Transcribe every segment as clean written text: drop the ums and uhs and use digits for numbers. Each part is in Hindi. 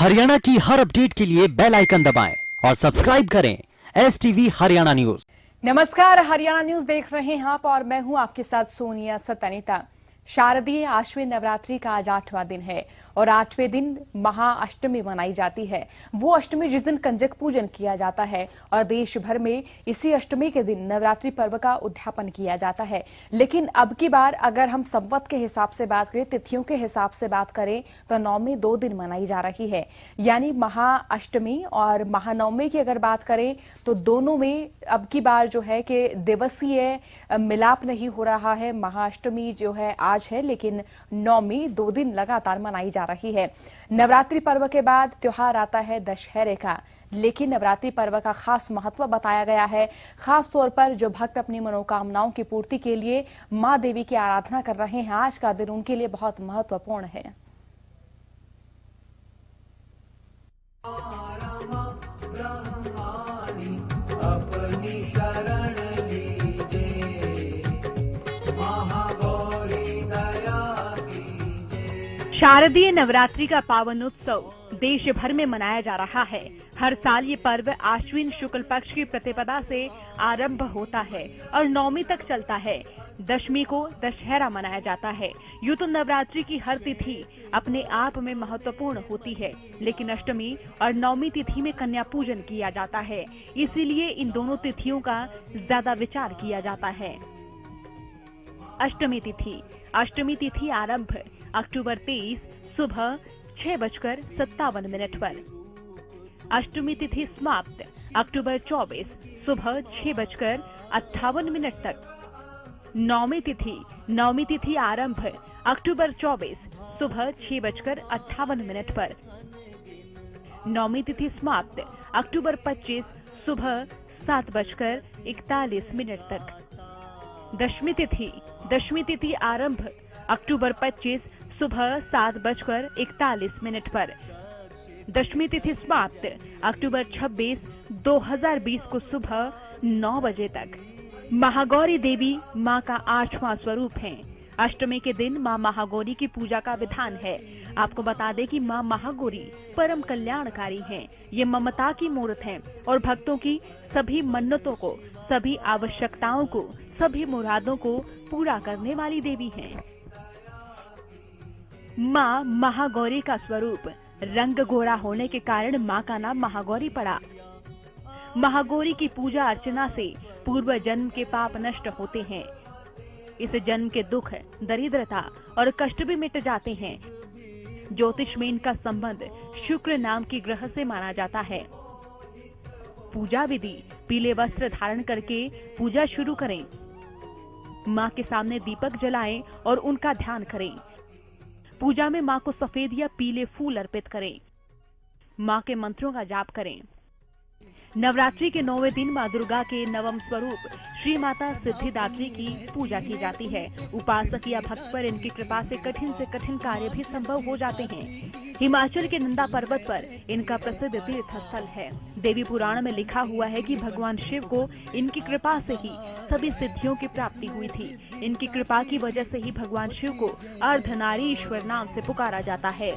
हरियाणा की हर अपडेट के लिए बेल आइकन दबाएं और सब्सक्राइब करें STV हरियाणा न्यूज। नमस्कार, हरियाणा न्यूज देख रहे हैं आप और मैं हूं आपके साथ सोनिया सतनिता। शारदीय आश्विन नवरात्रि का आज 8वां दिन है और 8वें दिन महाअष्टमी मनाई जाती है। वो अष्टमी जिस दिन कंजक पूजन किया जाता है और देश भर में इसी अष्टमी के दिन नवरात्रि पर्व का उद्यापन किया जाता है। लेकिन अब की बार अगर हम संवत के हिसाब से बात करें, तिथियों के हिसाब से बात करें तो नवमी 2 दिन मनाई जा रही है। यानी महाअष्टमी और महानवमी की अगर बात करें तो दोनों में अब की बार जो है कि दिवसीय मिलाप नहीं हो रहा है। महाअष्टमी जो है आज है, लेकिन नवमी 2 दिन लगातार मनाई जा रही है। नवरात्रि पर्व के बाद त्योहार आता है दशहरे का, लेकिन नवरात्रि पर्व का खास महत्व बताया गया है। खास तौर पर जो भक्त अपनी मनोकामनाओं की पूर्ति के लिए मां देवी की आराधना कर रहे हैं, आज का दिन उनके लिए बहुत महत्वपूर्ण है। शारदीय नवरात्रि का पावन उत्सव देश भर में मनाया जा रहा है। हर साल ये पर्व आश्विन शुक्ल पक्ष की प्रतिपदा से आरंभ होता है और नवमी तक चलता है। दशमी को दशहरा मनाया जाता है। यूं तो नवरात्रि की हर तिथि अपने आप में महत्वपूर्ण होती है, लेकिन अष्टमी और नवमी तिथि में कन्या पूजन किया जाता है, इसीलिए इन दोनों तिथियों का ज्यादा विचार किया जाता है। अष्टमी तिथि आरंभ अक्टूबर 23 सुबह 6:57 पर। अष्टमी तिथि समाप्त अक्टूबर 24 सुबह 6:58 तक। नवमी तिथि आरंभ अक्टूबर 24 सुबह 6:58 पर। नवमी तिथि समाप्त अक्टूबर 25 सुबह 7:41 तक। दशमी तिथि आरंभ अक्टूबर 25 सुबह 7:41 पर। दशमी तिथि समाप्त अक्टूबर 26 2020 को सुबह 9 बजे तक। महागौरी देवी मां का 8वां स्वरूप है। अष्टमी के दिन मां महागौरी की पूजा का विधान है। आपको बता दें कि मां महागौरी परम कल्याणकारी हैं। ये ममता की मूर्त हैं और भक्तों की सभी मन्नतों को, सभी आवश्यकताओं को, सभी मुरादों को पूरा करने वाली देवी हैं। मां महागौरी का स्वरूप रंग गोरा होने के कारण मां का नाम महागौरी पड़ा। महागौरी की पूजा अर्चना से पूर्व जन्म के पाप नष्ट होते हैं। इस जन्म के दुख, दरिद्रता और कष्ट भी मिट जाते हैं। ज्योतिष में इनका संबंध शुक्र नाम की ग्रह से माना जाता है। पूजा विधि: पीले वस्त्र धारण करके पूजा शुरू करें। मां के सामने दीपक जलाएं और उनका ध्यान करें। पूजा में मां को सफेद या पीले फूल अर्पित करें। मां के मंत्रों का जाप करें। नवरात्रि के 9वें दिन मां दुर्गा के नवम स्वरूप श्री माता सिद्धिदात्री की पूजा की जाती है। उपासक या भक्त पर इनकी कृपा से कठिन कार्य भी संभव हो जाते हैं। हिमाचल के नंदा पर्वत पर इनका प्रसिद्ध तीर्थ स्थल है। देवी पुराण में लिखा हुआ है कि भगवान शिव को इनकी कृपा से ही सभी सिद्धियों की प्राप्ति हुई थी। इनकी कृपा की वजह से ही भगवान शिव को अर्धनारीश्वर नाम से पुकारा जाता है।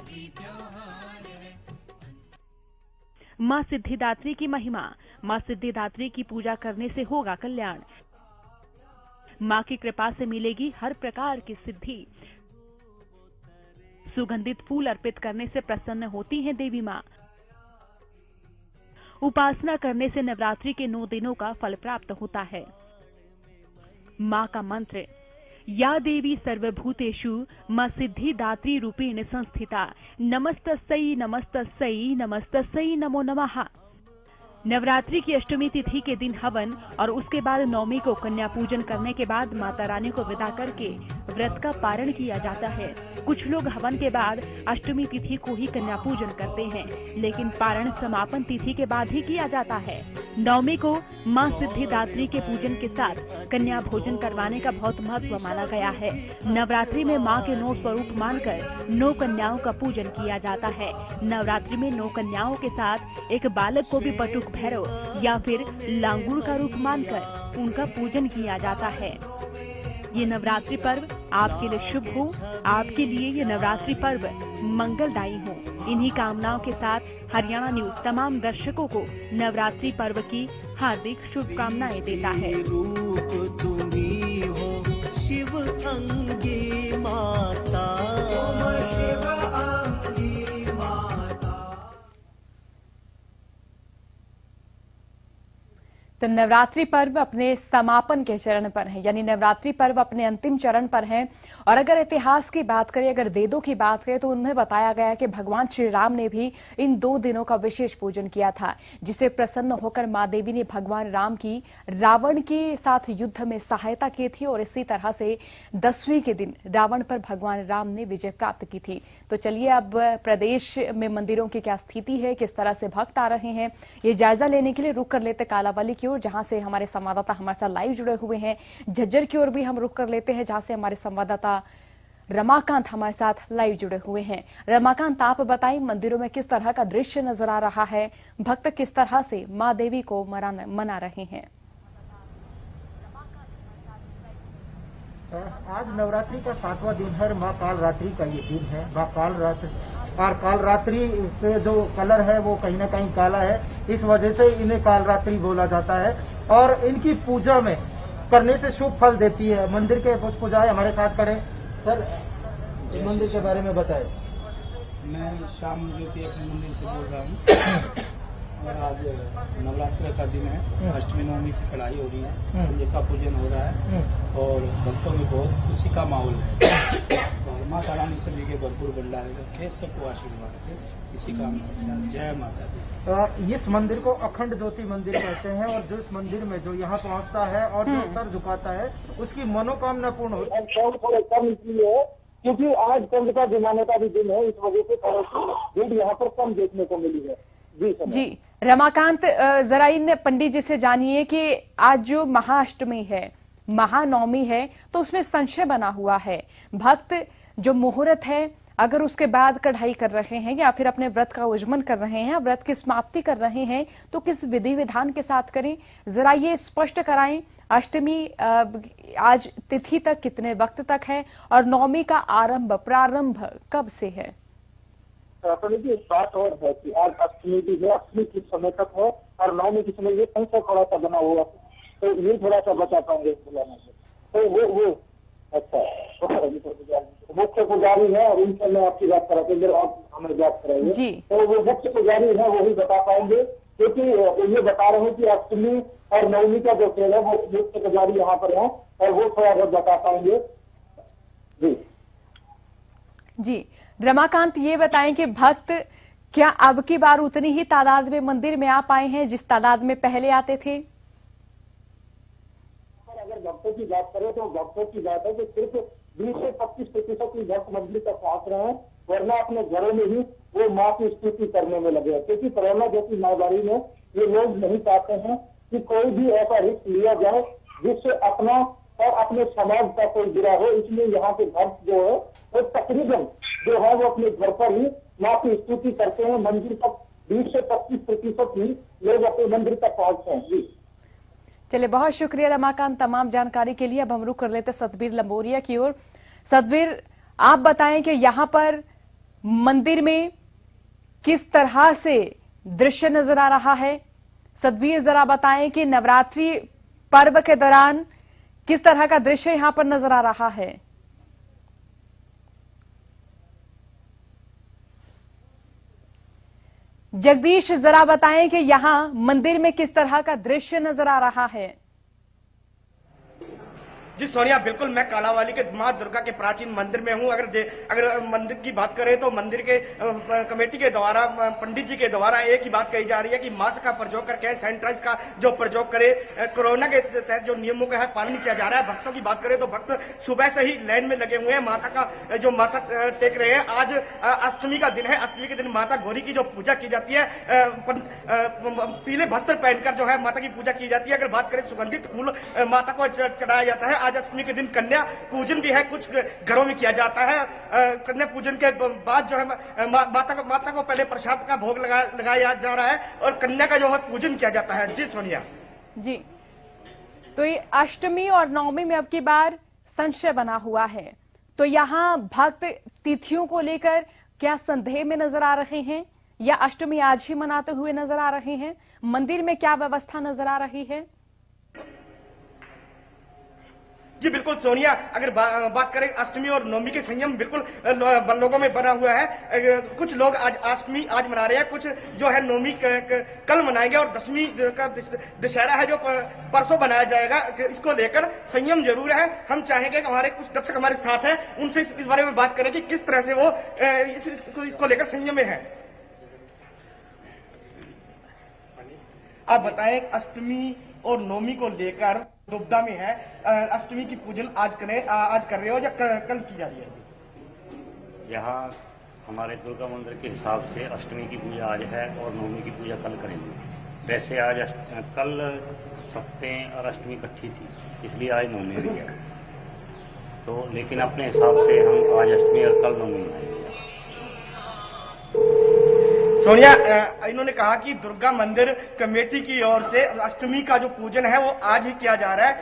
मां सिद्धिदात्री की महिमा: मां सिद्धिदात्री की पूजा करने से होगा कल्याण। मां की कृपा से मिलेगी हर प्रकार की सिद्धि। सुगंधित फूल अर्पित करने से प्रसन्न होती हैं देवी मां। उपासना करने से नवरात्रि के 9 दिनों का फल प्राप्त होता है। मां का मंत्र: या देवी सर्वभूतेषु मां सिद्धिदात्री रूपेण संस्थिता नमस्तस्यै नमस्तस्यै नमस्तस्यै नमो नमः। नवरात्रि की अष्टमी तिथि के दिन हवन और उसके बाद नवमी को कन्या पूजन करने के बाद माता रानी को विदा करके व्रत का पारण किया जाता है। कुछ लोग हवन के बाद अष्टमी तिथि को ही कन्या पूजन करते हैं, लेकिन पारण समापन तिथि के बाद ही किया जाता है। नवमी को मां सिद्धिदात्री के पूजन के साथ कन्या भोजन करवाने का बहुत महत्व माना गया है। नवरात्रि में मां के 9 स्वरूप मानकर 9 कन्याओं का पूजन किया जाता है। नवरात्रि में 9 कन्याओं के साथ एक बालक को भी बटुक भैरव या फिर लांगूर का रूप मानकर उनका पूजन किया जाता है। ये नवरात्रि पर्व आपके लिए शुभ हो, आपके लिए ये नवरात्रि पर्व मंगलदायी हो। इन्हीं कामनाओं के साथ हरियाणा न्यूज तमाम दर्शकों को नवरात्रि पर्व की हार्दिक शुभकामनाएं देता है। रूप तुम्ही हो शिव अंगी माता, शिव अंगी माता। तो नवरात्रि पर्व अपने समापन के चरण पर है, यानी नवरात्रि पर्व अपने अंतिम चरण पर है। और अगर इतिहास की बात करें, अगर वेदों की बात करें, तो उनमें बताया गया है कि भगवान श्री राम ने भी इन 2 दिनों का विशेष पूजन किया था, जिसे प्रसन्न होकर मां देवी ने भगवान राम की रावण के साथ युद्ध में सहायता की थी। और इसी तरह से 10वीं के दिन रावण पर भगवान राम ने विजय प्राप्त की थी। तो चलिए अब प्रदेश में मंदिरों की क्या स्थिति है, किस तरह से भक्त आ रहे हैं, ये जायजा लेने के लिए रुक कर लेते कालावाली की ओर, जहां से हमारे संवाददाता हमारे साथ लाइव जुड़े हुए हैं। झज्जर की ओर भी हम रुक कर लेते हैं, जहां से हमारे संवाददाता रमाकांत हमारे साथ लाइव जुड़े हुए हैं। रमाकांत, आप बताएं मंदिरों में किस तरह का दृश्य नजर आ रहा है, भक्त किस तरह से मां देवी को मना रहे हैं? आज नवरात्रि का 7वां दिन है, माँ काल रात्रि का ये दिन है। माँ काल रात्रि और काल रात्रि के जो कलर है वो कहीं ना कहीं काला है, इस वजह से इन्हें काल रात्रि बोला जाता है। और इनकी पूजा में करने से शुभ फल देती है। मंदिर के पुष्प पूजाएं हमारे साथ खड़े सर, मंदिर के बारे में बताएं। मैं श्याम ज्योति अपने मंदिर से बोल रहा हूँ। और आज नवरात्र का दिन है, अष्टमी नवमी की कढ़ाई हो रही है, कंजका पूजन हो रहा है और भक्तों में बहुत खुशी का माहौल है। और माता रानी सभी के भरपूर भंडारे रखे, सबको आशीर्वाद दे, इसी कामना के साथ जय माता दी। इस मंदिर को अखंड ज्योति मंदिर कहते हैं और जो इस मंदिर में जो यहाँ पहुँचता है और जो सर झुकाता है उसकी मनोकामना पूर्ण होती है। थोड़े कम इसलिए है क्योंकि आज कंजका जमाने का भी दिन है, इस वजह से भीड़ यहाँ पर कम देखने को मिली है। जी रमाकांत, जरा इन पंडित जी से जानिए कि आज जो महाअष्टमी है, महानवमी है, तो उसमें संशय बना हुआ है। भक्त जो मुहूर्त है, अगर उसके बाद कढ़ाई कर रहे हैं या फिर अपने व्रत का उज्जमन कर रहे हैं, व्रत की समाप्ति कर रहे हैं, तो किस विधि विधान के साथ करें, जरा ये स्पष्ट कराएं। अष्टमी आज तिथि तक कितने वक्त तक है और नवमी का प्रारंभ कब से है? देखिए, एक बात और है कि आज अष्टमी भी है, अष्टमी किस समय तक है और नवमी किस समय, ये संशय थोड़ा सा बना हुआ, तो ये थोड़ा सा बचा पाएंगे बुलाने से। तो वो अच्छा मुख्य पुजारी है और इनसे मैं आपकी बात कराते आप हमें बात कराइए। तो वो मुख्य पुजारी है, वही बता पाएंगे, क्योंकि ये बता रहे हैं कि अष्टमी और नवमी का जो खेल है वो मुख्य पुजारी यहाँ पर है और वो थोड़ा बहुत बता पाएंगे। जी रमाकांत, ये बताएं कि भक्त क्या अब की बार उतनी ही तादाद में मंदिर में आ पाए हैं जिस तादाद में पहले आते थे? अगर भक्तों की बात करें तो भक्तों की बात है कि सिर्फ 20 से 25% ही भक्त मंदिर तक पहुंच रहे हैं, वरना अपने घरों में ही वो माँ की स्तुति करने में लगे हैं। क्योंकि कोरोना जैसी महामारी में ये लोग नहीं चाहते हैं कि कोई भी ऐसा रिस्क लिया जाए जिससे अपना और अपने समाज का कोई बुरा हो, इसलिए यहाँ के भक्त जो है वो तकरीबन जो है वो अपने घर पर ही माँ की स्तुति करते हैं। मंदिर तक 20 से 25% ही लोग अपने मंदिर तक पहुंचते हैं। जी चलिए, बहुत शुक्रिया रमाकांत तमाम जानकारी के लिए। अब हम रुक कर लेते सतबीर लंबोरिया की ओर। सतबीर, आप बताएं कि यहाँ पर मंदिर में किस तरह से दृश्य नजर आ रहा है। सतबीर, जरा बताएं कि नवरात्रि पर्व के दौरान किस तरह का दृश्य यहां पर नजर आ रहा है। जगदीश, जरा बताएं कि यहां मंदिर में किस तरह का दृश्य नजर आ रहा है। जी सोनिया, बिल्कुल मैं कालावाली के मां दुर्गा के प्राचीन मंदिर में हूं। अगर मंदिर की बात करें तो मंदिर के कमेटी के द्वारा, पंडित जी के द्वारा एक ही बात कही जा रही है कि मास्क का प्रयोग करके, सैनिटाइज का जो प्रयोग करे, कोरोना के तहत जो नियमों का है पालन किया जा रहा है। भक्तों की बात करें तो भक्त सुबह से ही लाइन में लगे हुए हैं, माता का जो माथा टेक रहे हैं। आज अष्टमी का दिन है, अष्टमी के दिन माता गौरी की जो पूजा की जाती है, पीले वस्त्र पहनकर जो है माता की पूजा की जाती है। अगर बात करें सुगंधित फूल माता को चढ़ाया जाता है। आज अष्टमी के दिन कन्या पूजन भी है, कुछ घरों में किया जाता है। कन्या पूजन के बाद जो है माता को पहले प्रसाद का भोग लगाया जा रहा है और कन्या का जो है पूजन किया जाता है। जी सोनिया। जी, तो ये अष्टमी और नवमी में अब की बार संशय बना हुआ है। तो यहाँ भक्त तिथियों को लेकर क्या संदेह में नजर आ रहे हैं या अष्टमी आज ही मनाते हुए नजर आ रहे हैं? मंदिर में क्या व्यवस्था नजर आ रही है? जी बिल्कुल सोनिया, अगर बात करें अष्टमी और नवमी के संयम बिल्कुल लोगों में बना हुआ है। कुछ लोग आज अष्टमी आज मना रहे हैं, कुछ जो है नवमी कल मनाएंगे और दशमी का दशहरा है जो परसों बनाया जाएगा। इसको लेकर संयम जरूर है। हम चाहेंगे कि हमारे कुछ दर्शक हमारे साथ हैं, उनसे इस बारे में बात करें कि किस तरह से वो इसको लेकर संयम में है। आप बताएं, अष्टमी और नवमी को लेकर दुविधा में है। अष्टमी की पूजन आज कर रहे हो या कल की जा रही है? यहाँ हमारे दुर्गा मंदिर के हिसाब से अष्टमी की पूजा आज है और नवमी की पूजा कल करेंगे। वैसे आज कल सप्तें और अष्टमी इकट्ठी थी, इसलिए आज नवमी भी है। तो लेकिन अपने हिसाब से हम आज अष्टमी और कल नवमी मनाएंगे। सोनिया, इन्होंने कहा कि दुर्गा मंदिर कमेटी की ओर से अष्टमी का जो पूजन है वो आज ही किया जा रहा है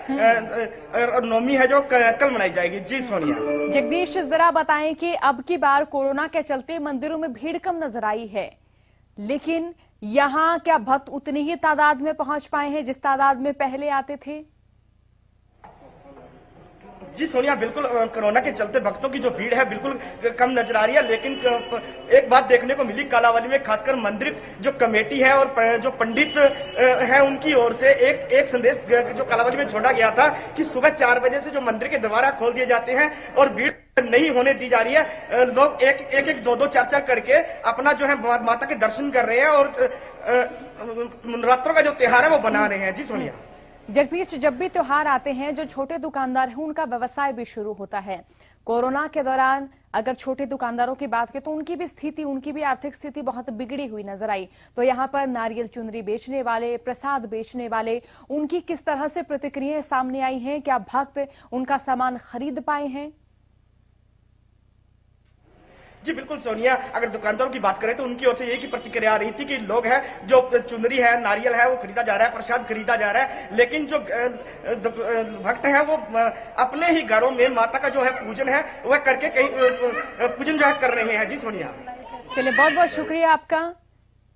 और नवमी है जो कल मनाई जाएगी। जी सोनिया। जगदीश, जरा बताएं कि अब की बार कोरोना के चलते मंदिरों में भीड़ कम नजर आई है, लेकिन यहाँ क्या भक्त उतनी ही तादाद में पहुंच पाए हैं जिस तादाद में पहले आते थे? जी सोनिया, बिल्कुल कोरोना के चलते भक्तों की जो भीड़ है बिल्कुल कम नजर आ रही है, लेकिन एक बात देखने को मिली कालावली में, खासकर मंदिर जो कमेटी है और जो पंडित है उनकी ओर से एक संदेश जो कालावली में छोड़ा गया था कि सुबह 4 बजे से जो मंदिर के दरवाजा खोल दिए जाते हैं और भीड़ नहीं होने दी जा रही है। लोग एक 2 4 करके अपना जो है माता के दर्शन कर रहे हैं और नवरात्रों का जो त्योहार है वो बना रहे हैं। जी सोनिया। जगदीश, जब भी त्योहार आते हैं जो छोटे दुकानदार हैं उनका व्यवसाय भी शुरू होता है। कोरोना के दौरान अगर छोटे दुकानदारों की बात करें तो उनकी भी स्थिति, उनकी भी आर्थिक स्थिति बहुत बिगड़ी हुई नजर आई। तो यहाँ पर नारियल चुनरी बेचने वाले, प्रसाद बेचने वाले, उनकी किस तरह से प्रतिक्रियाएं सामने आई हैं? क्या भक्त उनका सामान खरीद पाए हैं? जी बिल्कुल सोनिया, अगर दुकानदारों की बात करें तो उनकी ओर से एक ही प्रतिक्रिया आ रही थी कि लोग हैं जो चुनरी है, नारियल है वो खरीदा जा रहा है, प्रसाद खरीदा जा रहा है, लेकिन जो भक्त हैं वो अपने ही घरों में माता का जो है पूजन है वह करके कहीं पूजन जो है कर रहे हैं। जी सोनिया। चलिए, बहुत बहुत शुक्रिया आपका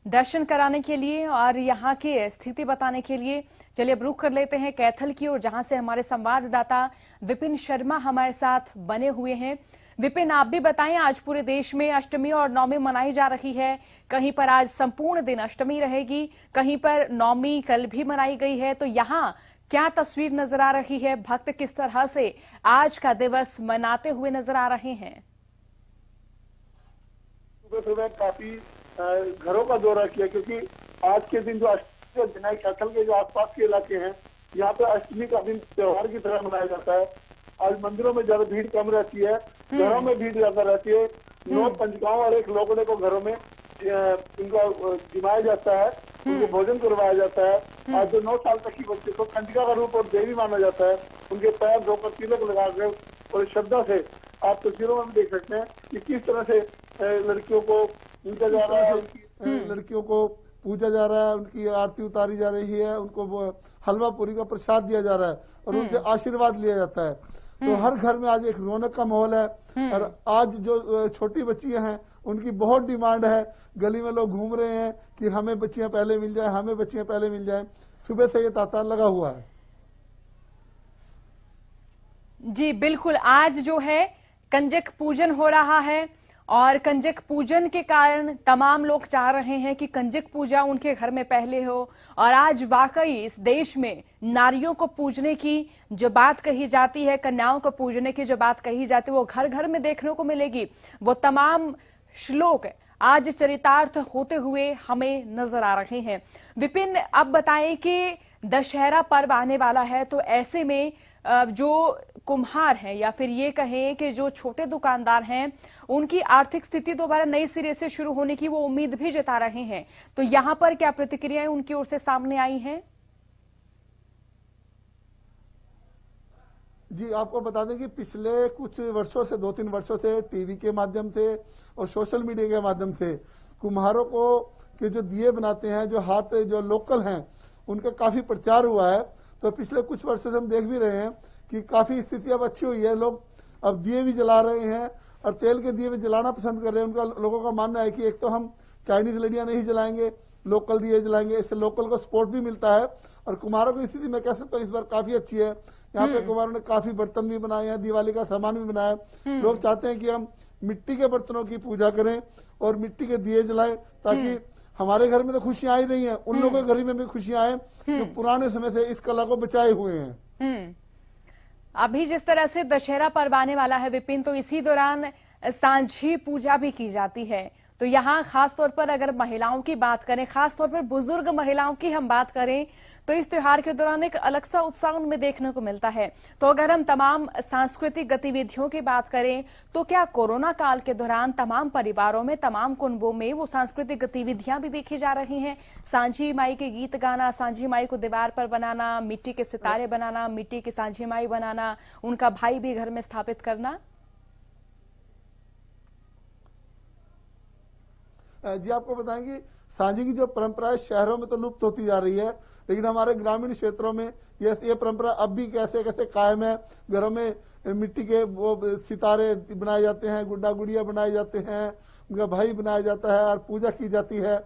दर्शन कराने के लिए और यहाँ की स्थिति बताने के लिए। चलिए अब रुख कर लेते हैं कैथल की ओर, जहां से हमारे संवाददाता विपिन शर्मा हमारे साथ बने हुए हैं। विपिन, आप भी बताएं, आज पूरे देश में अष्टमी और नवमी मनाई जा रही है। कहीं पर आज संपूर्ण दिन अष्टमी रहेगी, कहीं पर नवमी कल भी मनाई गई है। तो यहाँ क्या तस्वीर नजर आ रही है? भक्त किस तरह से आज का दिवस मनाते हुए नजर आ रहे हैं? सुबह काफी घरों का दौरा किया, क्योंकि आज के दिन जो अष्टमी दिन है, कैथल के जो आसपास के इलाके हैं यहाँ पे अष्टमी का दिन त्योहार की तरह मनाया जाता है। आज मंदिरों में ज्यादा भीड़ कम रहती है, घरों में भीड़ ज्यादा रहती है। 9 पंचगांव और एक लोगों को घरों में इनको जिमाया जाता है, उनको भोजन करवाया जाता है। आज जो 9 साल तक की बच्चे को कंजिका का रूप और देवी माना जाता है, उनके पैर धोकर तिलक लगाकर और श्रद्धा से आप तस्वीरों में भी देख सकते हैं कि किस तरह से लड़कियों को पूजा जा रहा है, लड़कियों को पूजा जा रहा है, उनकी आरती उतारी जा रही है, उनको हलवा पूरी का प्रसाद दिया जा रहा है और उनसे आशीर्वाद लिया जाता है। तो हर घर में आज एक रौनक का माहौल है। और आज जो छोटी बच्चियां हैं उनकी बहुत डिमांड है। गली में लोग घूम रहे हैं कि हमें बच्चियां पहले मिल जाए, हमें बच्चियां पहले मिल जाए। सुबह से ये तांता लगा हुआ है। जी बिल्कुल, आज जो है कंजक पूजन हो रहा है और कंजक पूजन के कारण तमाम लोग चाह रहे हैं कि कंजक पूजा उनके घर में पहले हो। और आज वाकई इस देश में नारियों को पूजने की जो बात कही जाती है, कन्याओं को पूजने की जो बात कही जाती है, वो घर घर में देखने को मिलेगी। वो तमाम श्लोक आज चरितार्थ होते हुए हमें नजर आ रहे हैं। विपिन, अब बताएं कि दशहरा पर्व आने वाला है, तो ऐसे में जो कुम्हार हैं या फिर ये कहें कि जो छोटे दुकानदार हैं, उनकी आर्थिक स्थिति दोबारा नए सिरे से शुरू होने की वो उम्मीद भी जता रहे हैं। तो यहां पर क्या प्रतिक्रियाएं उनकी ओर से सामने आई हैं? जी, आपको बता दें कि पिछले कुछ वर्षों से, 2-3 वर्षों से टीवी के माध्यम से और सोशल मीडिया के माध्यम से कुम्हारों को के जो दिए बनाते हैं, जो हाथ जो लोकल हैं, उनका काफी प्रचार हुआ है। तो पिछले कुछ वर्षों से हम देख भी रहे हैं कि काफी स्थिति अब अच्छी हुई है। लोग अब दिए भी जला रहे हैं और तेल के दिए भी जलाना पसंद कर रहे हैं। उनका लोगों का मानना है कि एक तो हम चाइनीज लड़ियां नहीं जलाएंगे, लोकल दिए जलाएंगे, इससे लोकल को सपोर्ट भी मिलता है। और कुम्हारों की स्थिति मैं कह सकता हूँ इस बार काफी अच्छी है। यहाँ पे कुम्हारों ने काफी बर्तन भी बनाए हैं, दिवाली का सामान भी बनाया है। लोग चाहते हैं कि हम मिट्टी के बर्तनों की पूजा करें और मिट्टी के दिए जलाएं, ताकि हमारे घर में तो खुशियां आई नहीं है, उन लोगों के घर में भी खुशियां आए जो पुराने समय से इस कला को बचाए हुए हैं। अभी जिस तरह से दशहरा पर्व आने वाला है विपिन, तो इसी दौरान सांझी पूजा भी की जाती है। तो यहाँ खास तौर पर अगर महिलाओं की बात करें, खास तौर पर बुजुर्ग महिलाओं की हम बात करें, तो इस त्योहार के दौरान एक अलग सा उत्साह उनमें देखने को मिलता है। तो अगर हम तमाम सांस्कृतिक गतिविधियों की बात करें, तो क्या कोरोना काल के दौरान तमाम परिवारों में, तमाम कुंबों में वो सांस्कृतिक गतिविधियां भी देखी जा रही हैं? सांझी माई के गीत गाना, सांझी माई को दीवार पर बनाना, मिट्टी के सितारे बनाना, मिट्टी की सांझी माई बनाना, उनका भाई भी घर में स्थापित करना। जी आपको बताएंगे, सांझी की जो परंपरा है शहरों में तो लुप्त होती जा रही है, लेकिन हमारे ग्रामीण क्षेत्रों में ये परंपरा अब भी कैसे कैसे कायम है। घरों में मिट्टी के वो सितारे बनाए जाते हैं, गुड्डा गुड़िया बनाए जाते हैं, उनका भाई बनाया जाता है और पूजा की जाती है।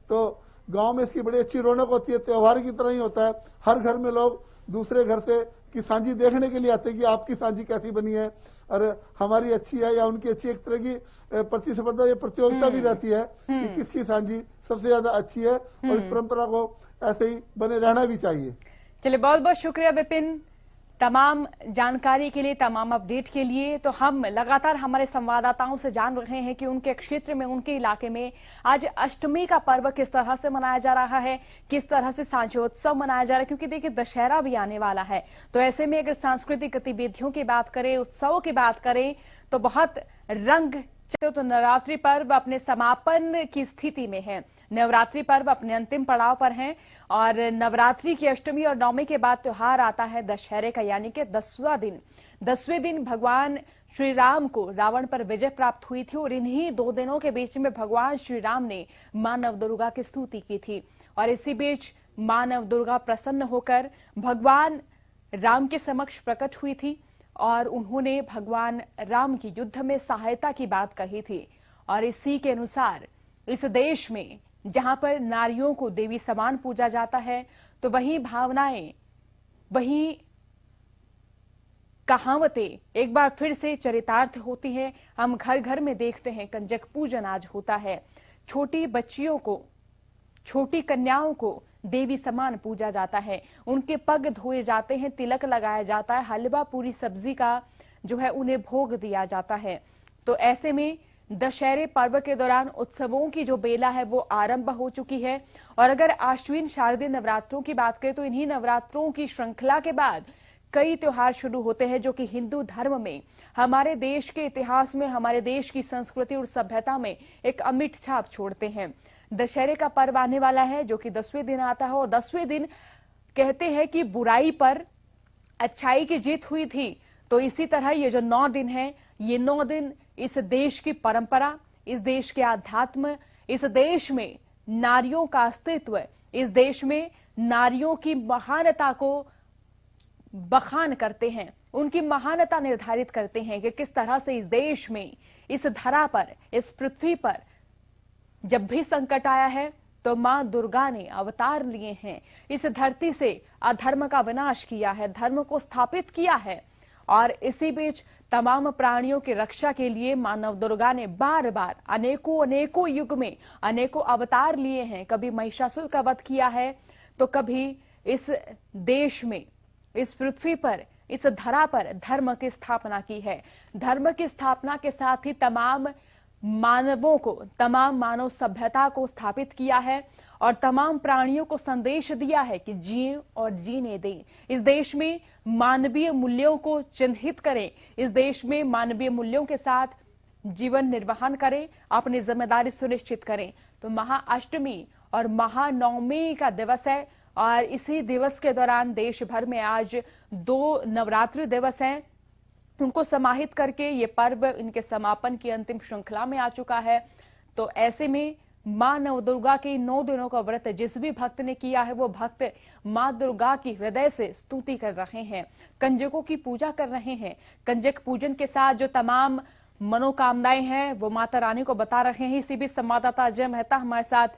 तो गांव में इसकी बड़ी अच्छी रौनक होती है, त्योहार की तरह ही होता है। हर घर में लोग दूसरे घर से की सांझी देखने के लिए आते हैं कि आपकी सांझी कैसी बनी है और हमारी अच्छी है या उनकी अच्छी। एक तरह की प्रतिस्पर्धा या प्रतियोगिता भी रहती है कि किसकी सांझी सबसे ज्यादा अच्छी है, और इस परंपरा को ऐसे ही बने रहना भी चाहिए। चलिए, बहुत बहुत शुक्रिया विपिन, तमाम जानकारी के लिए, तमाम अपडेट के लिए। तो हम लगातार हमारे संवाददाताओं से जान रहे हैं कि उनके क्षेत्र में, उनके इलाके में आज अष्टमी का पर्व किस तरह से मनाया जा रहा है, किस तरह से सांझोत्सव मनाया जा रहा है, क्योंकि देखिए दशहरा भी आने वाला है। तो ऐसे में अगर सांस्कृतिक गतिविधियों की बात करें, उत्सवों की बात करें, तो बहुत रंग। तो नवरात्रि पर्व अपने समापन की स्थिति में है, नवरात्रि पर्व अपने अंतिम पड़ाव पर हैं और नवरात्रि की अष्टमी और नवमी के बाद त्योहार आता है दशहरे का, यानी कि 10वां दिन। 10वें दिन भगवान श्री राम को रावण पर विजय प्राप्त हुई थी और इन्हीं 2 दिनों के बीच में भगवान श्री राम ने मां नवदुर्गा की स्तुति की थी। और इसी बीच मां नवदुर्गा प्रसन्न होकर भगवान राम के समक्ष प्रकट हुई थी और उन्होंने भगवान राम की युद्ध में सहायता की बात कही थी। और इसी के अनुसार इस देश में जहां पर नारियों को देवी समान पूजा जाता है, तो वही भावनाएं, वही कहावतें एक बार फिर से चरितार्थ होती हैं। हम घर घर में देखते हैं कंजक पूजन आज होता है। छोटी बच्चियों को, छोटी कन्याओं को देवी समान पूजा जाता है, उनके पग धोए जाते हैं, तिलक लगाया जाता है, हलवा पूरी सब्जी का जो है उन्हें भोग दिया जाता है। तो ऐसे में दशहरे पर्व के दौरान उत्सवों की जो बेला है वो आरंभ हो चुकी है। और अगर आश्विन शारदीय नवरात्रों की बात करें, तो इन्हीं नवरात्रों की श्रृंखला के बाद कई त्योहार शुरू होते हैं जो कि हिंदू धर्म में, हमारे देश के इतिहास में, हमारे देश की संस्कृति और सभ्यता में एक अमिट छाप छोड़ते हैं। दशहरे का पर्व आने वाला है जो कि 10वें दिन आता है और 10वें दिन कहते हैं कि बुराई पर अच्छाई की जीत हुई थी। तो इसी तरह ये जो 9 दिन है, ये 9 दिन इस देश की परंपरा, इस देश के आध्यात्म, इस देश में नारियों का अस्तित्व, इस देश में नारियों की महानता को बखान करते हैं, उनकी महानता निर्धारित करते हैं कि किस तरह से इस देश में, इस धरा पर, इस पृथ्वी पर जब भी संकट आया है तो मां दुर्गा ने अवतार लिए हैं, इस धरती से अधर्म का विनाश किया है, धर्म को स्थापित किया है। और इसी बीच तमाम प्राणियों की रक्षा के लिए मां नवदुर्गा ने बार बार अनेकों युग में अनेकों अवतार लिए हैं। कभी महिषासुर का वध किया है, तो कभी इस देश में, इस पृथ्वी पर, इस धरा पर धर्म की स्थापना की है। धर्म की स्थापना के साथ ही तमाम मानवों को, तमाम मानव सभ्यता को स्थापित किया है और तमाम प्राणियों को संदेश दिया है कि जिए और जीने दें। इस देश में मानवीय मूल्यों को चिन्हित करें, इस देश में मानवीय मूल्यों के साथ जीवन निर्वहन करें, अपनी जिम्मेदारी सुनिश्चित करें। तो महाअष्टमी और महानवमी का दिवस है और इसी दिवस के दौरान देश भर में आज 2 नवरात्रि दिवस हैं, उनको समाहित करके ये पर्व इनके समापन की अंतिम श्रृंखला में आ चुका है। तो ऐसे में मां नवदुर्गा के 9 दिनों का व्रत जिस भी भक्त ने किया है वो भक्त मां दुर्गा की हृदय से स्तुति कर रहे हैं, कंजकों की पूजा कर रहे हैं। कंजक पूजन के साथ जो तमाम मनोकामनाएं हैं वो माता रानी को बता रहे हैं। इसी बीच संवाददाता अजय मेहता हमारे साथ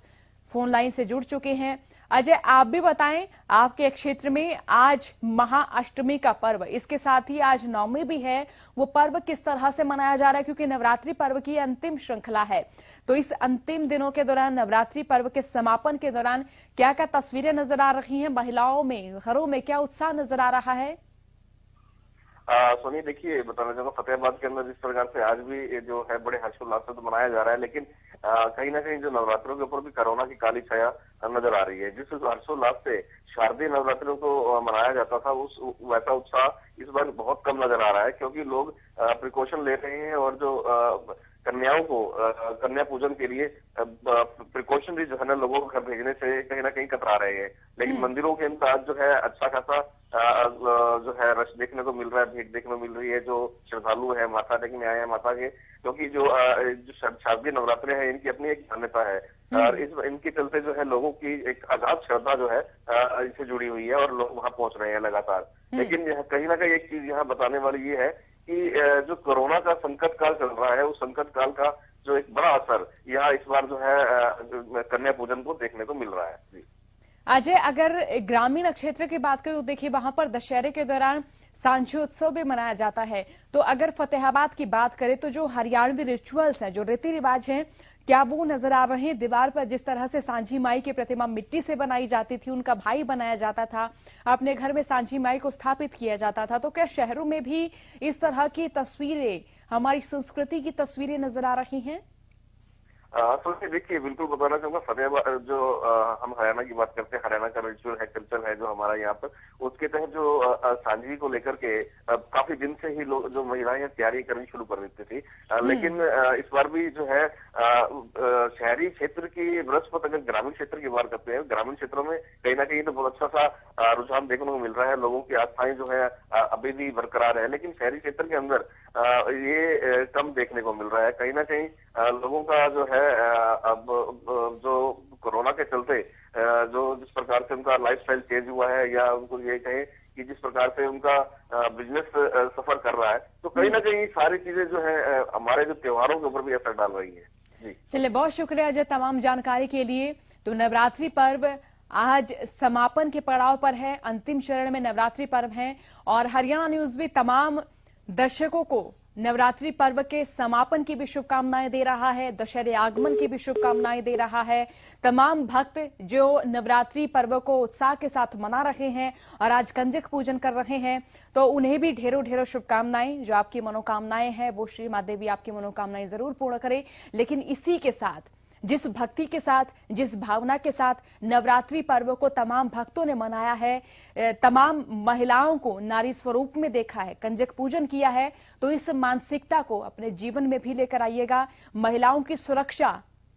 फोन लाइन से जुड़ चुके हैं। अजय, आप भी बताएं, आपके क्षेत्र में आज महाअष्टमी का पर्व, इसके साथ ही आज नवमी भी है, वो पर्व किस तरह से मनाया जा रहा है? क्योंकि नवरात्रि पर्व की अंतिम श्रृंखला है, तो इस अंतिम दिनों के दौरान, नवरात्रि पर्व के समापन के दौरान क्या क्या तस्वीरें नजर आ रही हैं? महिलाओं में, घरों में क्या उत्साह नजर आ रहा है? सोनी, देखिए, बताना चाहूंगा, फतेहाबाद के अंदर जिस प्रकार से आज भी जो है बड़े हर्षोल्लास से तो मनाया जा रहा है, लेकिन कहीं ना कहीं जो नवरात्रों के ऊपर भी कोरोना की काली छाया नजर आ रही है। जिस हर्षोल्लास से शारदीय नवरात्रों को मनाया जाता था, उस वैसा उत्साह इस बार बहुत कम नजर आ रहा है, क्योंकि लोग प्रिकॉशन ले रहे हैं और जो कन्याओं को कन्या पूजन के लिए प्रिकॉशनरी जो है ना लोगों को घर भेजने से कहीं ना कहीं कतरा रहे हैं। लेकिन मंदिरों के अंदर आज जो है अच्छा खासा जो है रश देखने को मिल रहा है, भीड़ देखने को मिल रही है। जो श्रद्धालु है माथा टेकने आए हैं माता के, क्योंकि जो शारदीय नवरात्रे हैं इनकी अपनी एक मान्यता है और इनके चलते जो है लोगों की एक अगाध श्रद्धा जो है इनसे जुड़ी हुई है और लोग वहां पहुंच रहे हैं लगातार। लेकिन कहीं ना कहीं एक चीज यहाँ बताने वाली ये है कि जो कोरोना का संकट काल चल रहा है, उस संकट काल का जो एक बड़ा असर यहाँ इस बार जो है कन्या पूजन को देखने को मिल रहा है। जी अजय, अगर ग्रामीण क्षेत्र की बात करें तो देखिए वहां पर दशहरे के दौरान सांचोत्सव भी मनाया जाता है। तो अगर फतेहाबाद की बात करें तो जो हरियाणवी रिचुअल्स हैं, जो रीति रिवाज हैं, क्या वो नजर आ रहे हैं? दीवार पर जिस तरह से सांझी माई की प्रतिमा मिट्टी से बनाई जाती थी, उनका भाई बनाया जाता था, अपने घर में सांझी माई को स्थापित किया जाता था, तो क्या शहरों में भी इस तरह की तस्वीरें, हमारी संस्कृति की तस्वीरें नजर आ रही हैं? तो देखिए, बिल्कुल बताना चाहूंगा, फतेहाबाद जो हम हरियाणा की बात करते हैं, हरियाणा का रिचुअल है, कल्चर है जो हमारा यहाँ पर, उसके तहत जो सांझी को लेकर के काफी दिन से ही लोग, जो महिलाएं तैयारी करनी शुरू कर देती थी। लेकिन इस बार भी जो है शहरी क्षेत्र की बृहस्पत, अगर ग्रामीण क्षेत्र की बात करते हैं, ग्रामीण क्षेत्रों में कहीं ना कहीं तो बहुत अच्छा सा रुझान देखने को मिल रहा है। लोगों की आस्थाएं जो है अभी भी बरकरार है, लेकिन शहरी क्षेत्र के अंदर ये कम देखने को मिल रहा है। कहीं ना कहीं लोगों का जो है अब जो कोरोना के चलते जो जिस प्रकार से उनका लाइफस्टाइल चेंज हुआ है, या उनको ये कहें कि जिस प्रकार से उनका बिजनेस सफर कर रहा है, तो कहीं ना कहीं सारी चीजें जो है हमारे जो त्योहारों के ऊपर भी असर डाल रही है। चलिए, बहुत शुक्रिया अजय तमाम जानकारी के लिए। तो नवरात्रि पर्व आज समापन के पड़ाव पर है, अंतिम चरण में नवरात्रि पर्व है और हरियाणा न्यूज भी तमाम दर्शकों को नवरात्रि पर्व के समापन की भी शुभकामनाएं दे रहा है, दशहरे आगमन की भी शुभकामनाएं दे रहा है। तमाम भक्त जो नवरात्रि पर्व को उत्साह के साथ मना रहे हैं और आज कंजक पूजन कर रहे हैं, तो उन्हें भी ढेरों ढेरों शुभकामनाएं। जो आपकी मनोकामनाएं हैं वो श्री मां देवी आपकी मनोकामनाएं जरूर पूर्ण करे। लेकिन इसी के साथ, जिस भक्ति के साथ, जिस भावना के साथ नवरात्रि पर्व को तमाम भक्तों ने मनाया है, तमाम महिलाओं को नारी स्वरूप में देखा है, कंजक पूजन किया है, तो इस मानसिकता को अपने जीवन में भी लेकर आइएगा। महिलाओं की सुरक्षा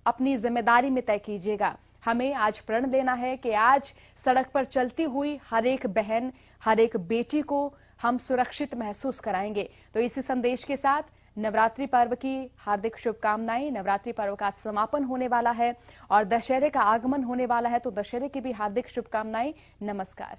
अपनी जिम्मेदारी में तय कीजिएगा। हमें आज प्रण लेना है कि आज सड़क पर चलती हुई हर एक बहन, हर एक बेटी को हम सुरक्षित महसूस कराएंगे। तो इसी संदेश के साथ नवरात्रि पर्व की हार्दिक शुभकामनाएं। नवरात्रि पर्व का समापन होने वाला है और दशहरे का आगमन होने वाला है, तो दशहरे की भी हार्दिक शुभकामनाएं। नमस्कार।